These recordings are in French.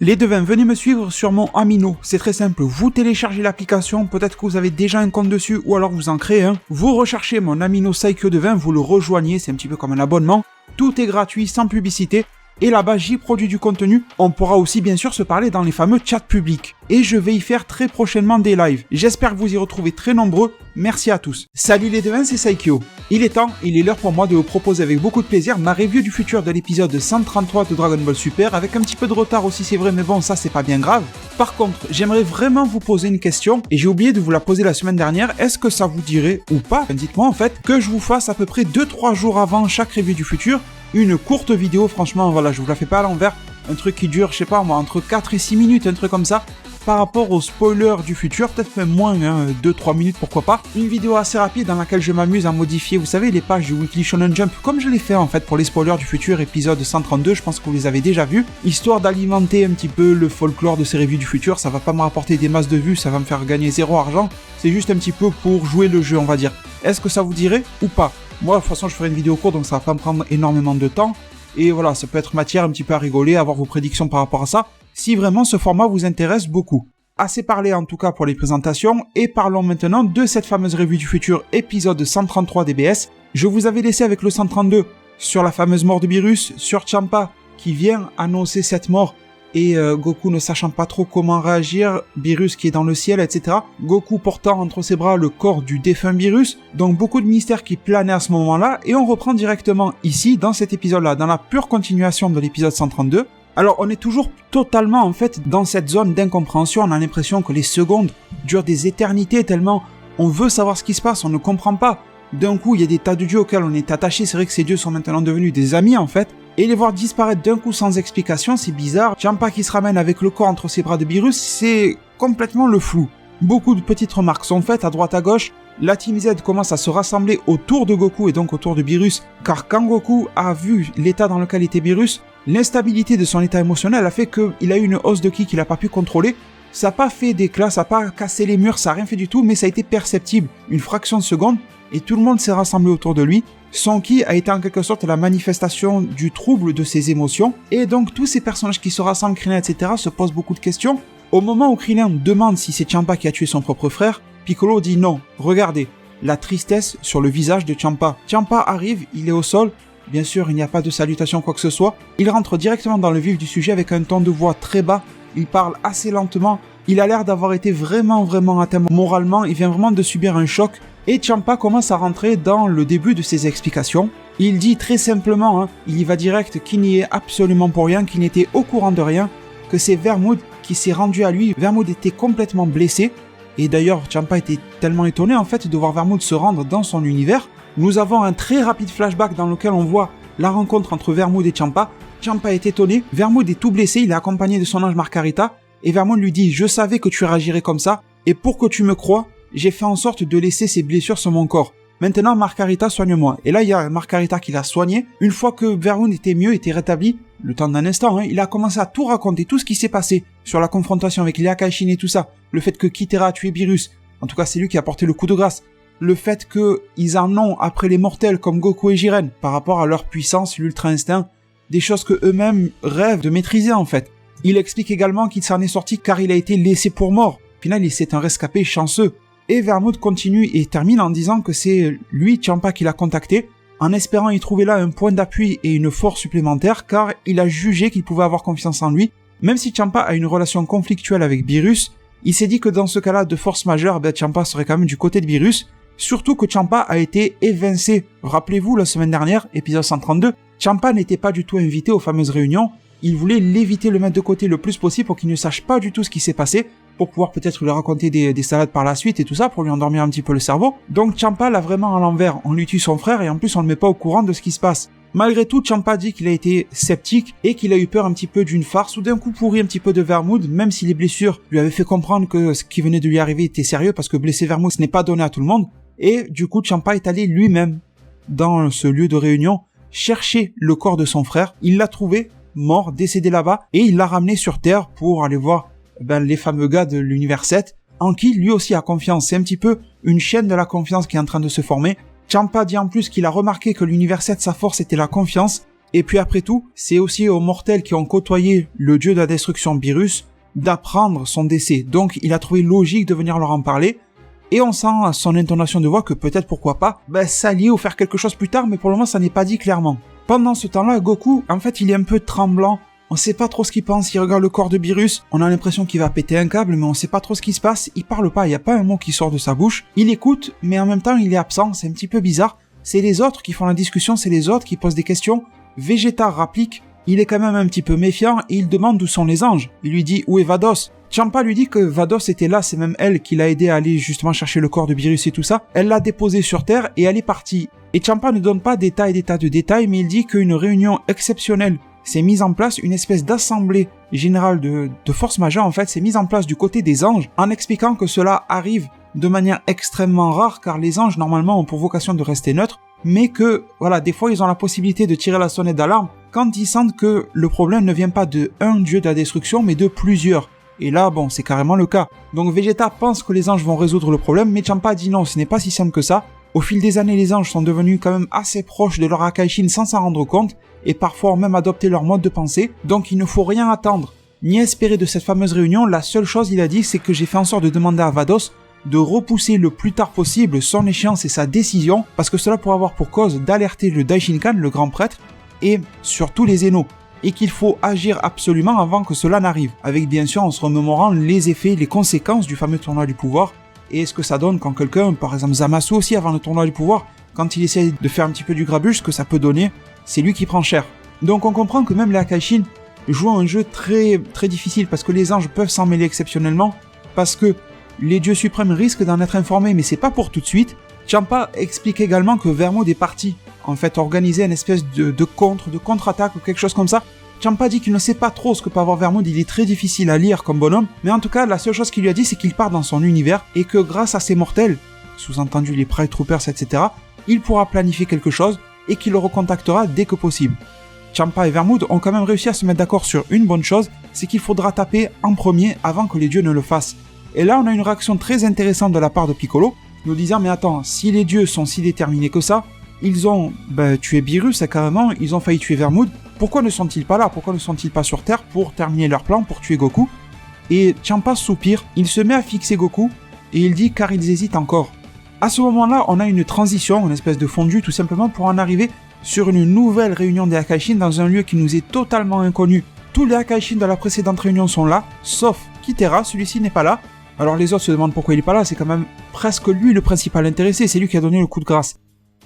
Les devins, venez me suivre sur mon Amino, c'est très simple, vous téléchargez l'application, peut-être que vous avez déjà un compte dessus ou alors vous en créez un, vous recherchez mon Amino Saikyo Devin, vous le rejoignez, c'est un petit peu comme un abonnement, tout est gratuit, sans publicité, et là-bas j'y produis du contenu, on pourra aussi bien sûr se parler dans les fameux chats publics, et je vais y faire très prochainement des lives, j'espère que vous y retrouvez très nombreux, merci à tous. Salut les devins, c'est Saikyo. Il est l'heure pour moi de vous proposer avec beaucoup de plaisir ma review du futur de l'épisode 133 de Dragon Ball Super, avec un petit peu de retard aussi c'est vrai, mais bon ça c'est pas bien grave. Par contre, j'aimerais vraiment vous poser une question, et j'ai oublié de vous la poser la semaine dernière, est-ce que ça vous dirait, ou pas, dites-moi en fait, que je vous fasse à peu près 2-3 jours avant chaque review du futur, une courte vidéo, franchement voilà, je vous la fais pas à l'envers, un truc qui dure, je sais pas moi, entre 4 et 6 minutes, un truc comme ça, par rapport aux spoilers du futur, peut-être même moins, 2-3 minutes, pourquoi pas. Une vidéo assez rapide dans laquelle je m'amuse à modifier, vous savez, les pages du Weekly Shonen Jump, comme je l'ai fait en fait pour les spoilers du futur, épisode 132, je pense que vous les avez déjà vus, histoire d'alimenter un petit peu le folklore de ces reviews du futur, ça va pas me rapporter des masses de vues, ça va me faire gagner 0 argent, c'est juste un petit peu pour jouer le jeu, on va dire. Est-ce que ça vous dirait ou pas? Moi, de toute façon, je ferai une vidéo courte, donc ça va pas me prendre énormément de temps. Et voilà, ça peut être matière un petit peu à rigoler, avoir vos prédictions par rapport à ça, si vraiment ce format vous intéresse beaucoup. Assez parlé en tout cas pour les présentations, et parlons maintenant de cette fameuse revue du futur, épisode 133 DBS. Je vous avais laissé avec le 132 sur la fameuse mort de Beerus, sur Champa qui vient annoncer cette mort, et Goku ne sachant pas trop comment réagir, Beerus qui est dans le ciel, etc. Goku portant entre ses bras le corps du défunt Beerus, donc beaucoup de mystères qui planaient à ce moment-là, et on reprend directement ici, dans cet épisode-là, dans la pure continuation de l'épisode 132. Alors on est toujours totalement en fait dans cette zone d'incompréhension, on a l'impression que les secondes durent des éternités tellement on veut savoir ce qui se passe, on ne comprend pas. D'un coup il y a des tas de dieux auxquels on est attaché, c'est vrai que ces dieux sont maintenant devenus des amis en fait, et les voir disparaître d'un coup sans explication, c'est bizarre. Champa qui se ramène avec le corps entre ses bras de Beerus, c'est complètement le flou. Beaucoup de petites remarques sont faites à droite à gauche, la Team Z commence à se rassembler autour de Goku et donc autour de Beerus, car quand Goku a vu l'état dans lequel était Beerus, l'instabilité de son état émotionnel a fait qu'il a eu une hausse de ki qu'il n'a pas pu contrôler. Ça n'a pas fait d'éclat, ça n'a pas cassé les murs, ça n'a rien fait du tout, mais ça a été perceptible, une fraction de seconde, et tout le monde s'est rassemblé autour de lui. Son ki a été en quelque sorte la manifestation du trouble de ses émotions, et donc tous ces personnages qui se rassemblent, Krillin, etc., se posent beaucoup de questions. Au moment où Krillin demande si c'est Champa qui a tué son propre frère, Piccolo dit non, regardez, la tristesse sur le visage de Champa. Champa arrive, il est au sol, bien sûr il n'y a pas de salutation quoi que ce soit, il rentre directement dans le vif du sujet avec un ton de voix très bas, il parle assez lentement, il a l'air d'avoir été vraiment atteint moralement, il vient vraiment de subir un choc, et Champa commence à rentrer dans le début de ses explications. Il dit très simplement, il y va direct, qu'il n'y est absolument pour rien, qu'il n'était au courant de rien, que c'est Vermoud qui s'est rendu à lui, Vermoud était complètement blessé, et d'ailleurs Champa était tellement étonné en fait de voir Vermoud se rendre dans son univers. Nous avons un très rapide flashback dans lequel on voit la rencontre entre Vermoud et Champa. Champa est étonné, Vermoud est tout blessé, il est accompagné de son ange Margarita, et Vermoud lui dit « Je savais que tu réagirais comme ça, et pour que tu me crois, j'ai fait en sorte de laisser ces blessures sur mon corps. Maintenant, Margarita, soigne-moi. » Et là, il y a Margarita qui l'a soigné. Une fois que Vermoud était mieux, était rétabli, le temps d'un instant, il a commencé à tout raconter, tout ce qui s'est passé sur la confrontation avec Léa Kaishin et tout ça. Le fait que Kitera a tué Beerus, en tout cas c'est lui qui a porté le coup de grâce. Le fait qu'ils en ont après les mortels comme Goku et Jiren, par rapport à leur puissance, l'ultra-instinct, des choses que eux-mêmes rêvent de maîtriser en fait. Il explique également qu'il s'en est sorti car il a été laissé pour mort. Au final, c'est un rescapé chanceux. Et Vermoud continue et termine en disant que c'est lui, Champa, qui l'a contacté, en espérant y trouver là un point d'appui et une force supplémentaire, car il a jugé qu'il pouvait avoir confiance en lui. Même si Champa a une relation conflictuelle avec Beerus, il s'est dit que dans ce cas-là de force majeure, Champa serait quand même du côté de Beerus, surtout que Champa a été évincé. Rappelez-vous, la semaine dernière, épisode 132, Champa n'était pas du tout invité aux fameuses réunions, il voulait l'éviter, le mettre de côté le plus possible pour qu'il ne sache pas du tout ce qui s'est passé, pour pouvoir peut-être lui raconter des salades par la suite et tout ça, pour lui endormir un petit peu le cerveau. Donc Champa l'a vraiment à l'envers, on lui tue son frère et en plus on le met pas au courant de ce qui se passe. Malgré tout, Champa dit qu'il a été sceptique et qu'il a eu peur un petit peu d'une farce ou d'un coup pourri un petit peu de Vermoud, même si les blessures lui avaient fait comprendre que ce qui venait de lui arriver était sérieux, parce que blesser Vermoud ce n'est pas donné à tout le monde. Et du coup, Champa est allé lui-même dans ce lieu de réunion chercher le corps de son frère. Il l'a trouvé mort, décédé là-bas, et il l'a ramené sur Terre pour aller voir les fameux gars de l'univers 7, en qui lui aussi a confiance. C'est un petit peu une chaîne de la confiance qui est en train de se former. Champa dit en plus qu'il a remarqué que l'univers 7, sa force était la confiance, Et puis après tout, c'est aussi aux mortels qui ont côtoyé le dieu de la destruction Beerus d'apprendre son décès. Donc il a trouvé logique de venir leur en parler. Et on sent à son intonation de voix que peut-être, pourquoi pas, s'allier ou faire quelque chose plus tard, mais pour le moment ça n'est pas dit clairement. Pendant ce temps-là, Goku, en fait, il est un peu tremblant. On sait pas trop ce qu'il pense, il regarde le corps de Beerus, on a l'impression qu'il va péter un câble, mais on sait pas trop ce qui se passe, il parle pas, il y a pas un mot qui sort de sa bouche. Il écoute, mais en même temps il est absent, c'est un petit peu bizarre. C'est les autres qui font la discussion, c'est les autres qui posent des questions. Vegeta rapplique, il est quand même un petit peu méfiant et il demande où sont les anges. Il lui dit où est Vados. Champa lui dit que Vados était là, c'est même elle qui l'a aidé à aller justement chercher le corps de Beerus et tout ça. Elle l'a déposé sur Terre et elle est partie. Et Champa ne donne pas des tas de détails, mais il dit qu'une réunion exceptionnelle s'est mise en place, une espèce d'assemblée générale de force majeure en fait, s'est mise en place du côté des anges, en expliquant que cela arrive de manière extrêmement rare, car les anges normalement ont pour vocation de rester neutres, mais que, voilà, des fois ils ont la possibilité de tirer la sonnette d'alarme quand ils sentent que le problème ne vient pas de un dieu de la destruction, mais de plusieurs. Et là, bon, c'est carrément le cas. Donc Vegeta pense que les anges vont résoudre le problème, mais Champa dit non, ce n'est pas si simple que ça. Au fil des années, les anges sont devenus quand même assez proches de leur Akaishin sans s'en rendre compte, et parfois ont même adopté leur mode de pensée, donc il ne faut rien attendre, ni espérer de cette fameuse réunion. La seule chose, il a dit, c'est que j'ai fait en sorte de demander à Vados de repousser le plus tard possible son échéance et sa décision, parce que cela pourrait avoir pour cause d'alerter le Daishinkan, le grand prêtre, et surtout les Zeno, et qu'il faut agir absolument avant que cela n'arrive, avec bien sûr en se remémorant les effets, les conséquences du fameux tournoi du pouvoir, et ce que ça donne quand quelqu'un, par exemple Zamasu aussi avant le tournoi du pouvoir, quand il essaie de faire un petit peu du grabuge, ce que ça peut donner, c'est lui qui prend cher. Donc on comprend que même les Akaishin jouent un jeu très très difficile, parce que les anges peuvent s'en mêler exceptionnellement, parce que les dieux suprêmes risquent d'en être informés, mais c'est pas pour tout de suite. Champa explique également que Vermod est parti, en fait, organiser une espèce de contre-attaque ou quelque chose comme ça. Champa dit qu'il ne sait pas trop ce que peut avoir Vermod, il est très difficile à lire comme bonhomme, mais en tout cas, la seule chose qu'il lui a dit, c'est qu'il part dans son univers, et que grâce à ses mortels, sous-entendu les Pride Troopers, etc., il pourra planifier quelque chose, et qu'il le recontactera dès que possible. Champa et Vermod ont quand même réussi à se mettre d'accord sur une bonne chose, c'est qu'il faudra taper en premier avant que les dieux ne le fassent. Et là, on a une réaction très intéressante de la part de Piccolo, nous disant, mais attends, si les dieux sont si déterminés que ça, ils ont tué Beerus, carrément, ils ont failli tuer Vermod, pourquoi ne sont-ils pas là? Pourquoi ne sont-ils pas sur Terre pour terminer leur plan, pour tuer Goku? Et Champa soupire, il se met à fixer Goku, et il dit car ils hésitent encore. À ce moment-là, on a une transition, une espèce de fondu, tout simplement pour en arriver sur une nouvelle réunion des Akaishin dans un lieu qui nous est totalement inconnu. Tous les Akaishin de la précédente réunion sont là, sauf Kitera, celui-ci n'est pas là. Alors les autres se demandent pourquoi il n'est pas là, c'est quand même presque lui le principal intéressé, c'est lui qui a donné le coup de grâce.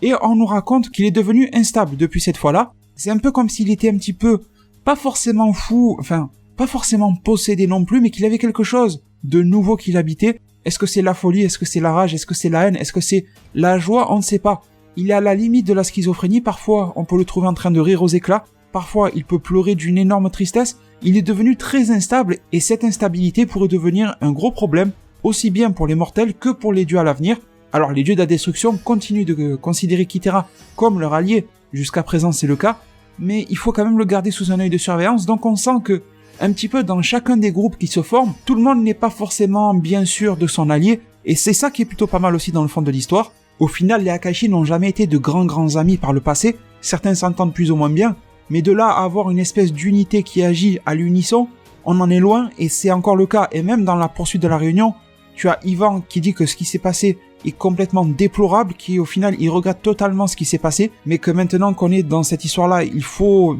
Et on nous raconte qu'il est devenu instable depuis cette fois-là. C'est un peu comme s'il était un petit peu, pas forcément fou, enfin, pas forcément possédé non plus, mais qu'il avait quelque chose de nouveau qui l'habitait. Est-ce que c'est la folie? Est-ce que c'est la rage? Est-ce que c'est la haine? Est-ce que c'est la joie? On ne sait pas. Il est à la limite de la schizophrénie, parfois on peut le trouver en train de rire aux éclats, parfois il peut pleurer d'une énorme tristesse. Il est devenu très instable, et cette instabilité pourrait devenir un gros problème, aussi bien pour les mortels que pour les dieux à l'avenir. Alors les dieux de la destruction continuent de considérer Kitera comme leur allié, jusqu'à présent c'est le cas, mais il faut quand même le garder sous un œil de surveillance, donc on sent que, un petit peu dans chacun des groupes qui se forment, tout le monde n'est pas forcément bien sûr de son allié, et c'est ça qui est plutôt pas mal aussi dans le fond de l'histoire. Au final, les Akaishin n'ont jamais été de grands amis par le passé, certains s'entendent plus ou moins bien, mais de là à avoir une espèce d'unité qui agit à l'unisson, on en est loin, et c'est encore le cas, et même dans la poursuite de la réunion, tu as Ivan qui dit que ce qui s'est passé est complètement déplorable, qui au final il regrette totalement ce qui s'est passé, mais que maintenant qu'on est dans cette histoire-là, il faut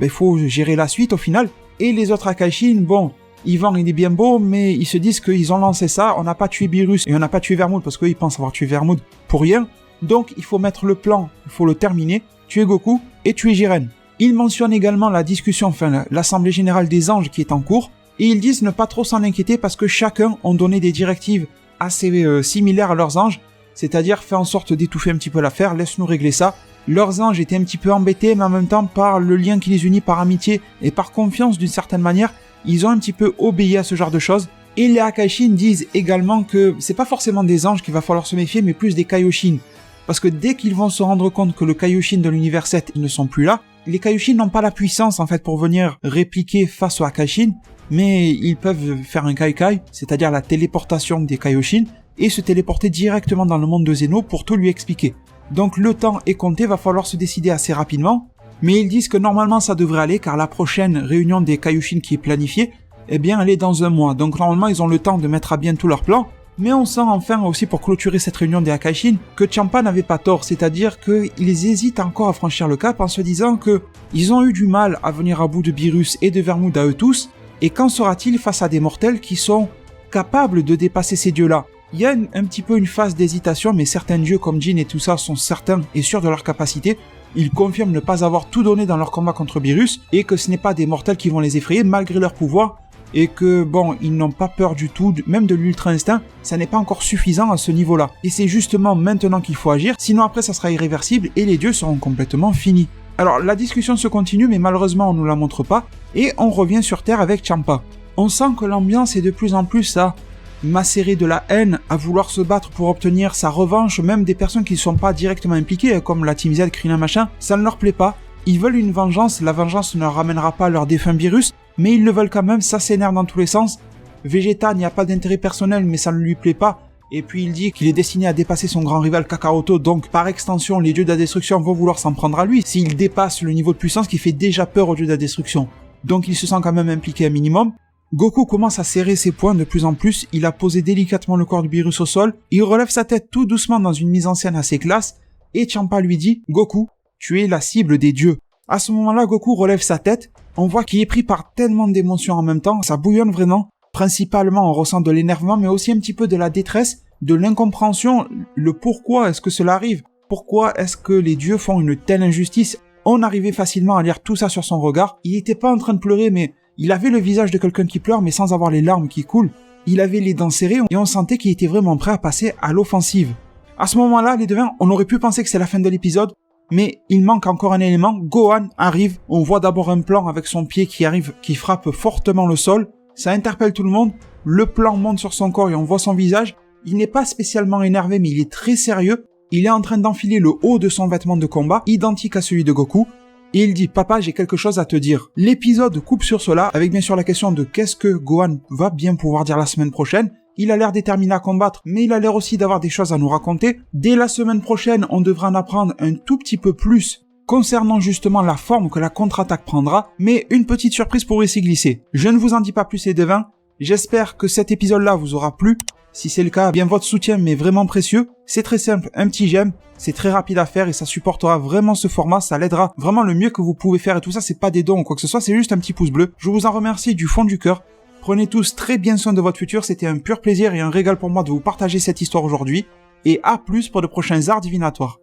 gérer la suite au final. Et les autres Akaishin, bon, Ivan il est bien beau, mais ils se disent qu'ils ont lancé ça, on n'a pas tué Beerus et on n'a pas tué Vermod, parce qu'ils pensent avoir tué Vermod pour rien, donc il faut mettre le plan, il faut le terminer, tuer Goku et tuer Jiren. Ils mentionnent également la discussion, enfin l'assemblée générale des anges qui est en cours, et ils disent ne pas trop s'en inquiéter parce que chacun ont donné des directives assez similaires à leurs anges, c'est-à-dire fait en sorte d'étouffer un petit peu l'affaire, laisse-nous régler ça. Leurs anges étaient un petit peu embêtés, mais en même temps par le lien qui les unit par amitié et par confiance d'une certaine manière, ils ont un petit peu obéi à ce genre de choses. Et les Akaishin disent également que c'est pas forcément des anges qu'il va falloir se méfier, mais plus des Kaioshin. Parce que dès qu'ils vont se rendre compte que le Kaioshin de l'univers 7 ils ne sont plus là, les Kaioshin n'ont pas la puissance en fait pour venir répliquer face aux Akaishin, mais ils peuvent faire un Kaikai, c'est-à-dire la téléportation des Kaioshin, et se téléporter directement dans le monde de Zeno pour tout lui expliquer. Donc le temps est compté, va falloir se décider assez rapidement, Mais ils disent que normalement ça devrait aller car la prochaine réunion des Kaioshin qui est planifiée, eh bien elle est dans un mois. Donc normalement ils ont le temps de mettre à bien tout leur plan. Mais on sent enfin aussi pour clôturer cette réunion des Akaishin que Champa n'avait pas tort, c'est-à-dire qu'ils hésitent encore à franchir le cap en se disant que ils ont eu du mal à venir à bout de Beerus et de Vermouth à eux tous, et qu'en sera-t-il face à des mortels qui sont capables de dépasser ces dieux-là? Il y a un petit peu une phase d'hésitation, mais certains dieux comme Jin et tout ça sont certains et sûrs de leur capacité. Ils confirment ne pas avoir tout donné dans leur combat contre Beerus, et que ce n'est pas des mortels qui vont les effrayer malgré leur pouvoir, et que, bon, ils n'ont pas peur du tout, même de l'ultra-instinct, ça n'est pas encore suffisant à ce niveau-là. Et c'est justement maintenant qu'il faut agir, sinon après ça sera irréversible et les dieux seront complètement finis. Alors, la discussion se continue, mais malheureusement on nous la montre pas, et on revient sur Terre avec Champa. On sent que l'ambiance est de plus en plus à macérer de la haine, à vouloir se battre pour obtenir sa revanche, même des personnes qui ne sont pas directement impliquées, comme la Team Z, Krillin machin, ça ne leur plaît pas. Ils veulent une vengeance, la vengeance ne leur ramènera pas leur défunt Beerus, mais ils le veulent quand même, ça s'énerve dans tous les sens. Vegeta n'y a pas d'intérêt personnel, mais ça ne lui plaît pas. Et puis il dit qu'il est destiné à dépasser son grand rival Kakaroto, donc par extension, les dieux de la destruction vont vouloir s'en prendre à lui s'il dépasse le niveau de puissance qui fait déjà peur aux dieux de la destruction. Donc il se sent quand même impliqué un minimum. Goku commence à serrer ses poings de plus en plus, il a posé délicatement le corps de Beerus au sol, il relève sa tête tout doucement dans une mise en scène assez classe, et Champa lui dit « Goku, tu es la cible des dieux ». À ce moment-là, Goku relève sa tête, on voit qu'il est pris par tellement d'émotions en même temps, ça bouillonne vraiment. Principalement, on ressent de l'énervement, mais aussi un petit peu de la détresse, de l'incompréhension, le pourquoi est-ce que cela arrive, pourquoi est-ce que les dieux font une telle injustice. On arrivait facilement à lire tout ça sur son regard, il était pas en train de pleurer, mais il avait le visage de quelqu'un qui pleure, mais sans avoir les larmes qui coulent. Il avait les dents serrées, et on sentait qu'il était vraiment prêt à passer à l'offensive. À ce moment-là, les devins, on aurait pu penser que c'est la fin de l'épisode, mais il manque encore un élément. Gohan arrive, on voit d'abord un plan avec son pied qui arrive, qui frappe fortement le sol, ça interpelle tout le monde, le plan monte sur son corps et on voit son visage, il n'est pas spécialement énervé mais il est très sérieux, il est en train d'enfiler le haut de son vêtement de combat, identique à celui de Goku, et il dit « Papa, j'ai quelque chose à te dire ». L'épisode coupe sur cela, avec bien sûr la question de qu'est-ce que Gohan va bien pouvoir dire la semaine prochaine. Il a l'air déterminé à combattre, mais il a l'air aussi d'avoir des choses à nous raconter. Dès la semaine prochaine, on devra en apprendre un tout petit peu plus concernant justement la forme que la contre-attaque prendra, mais une petite surprise pourrait s'y glisser. Je ne vous en dis pas plus les devins, j'espère que cet épisode-là vous aura plu. Si c'est le cas, bien votre soutien m'est vraiment précieux. C'est très simple, un petit j'aime, c'est très rapide à faire et ça supportera vraiment ce format, ça l'aidera vraiment le mieux que vous pouvez faire et tout ça, c'est pas des dons ou quoi que ce soit, c'est juste un petit pouce bleu. Je vous en remercie du fond du cœur. Prenez tous très bien soin de votre futur, c'était un pur plaisir et un régal pour moi de vous partager cette histoire aujourd'hui. Et à plus pour de prochains arts divinatoires.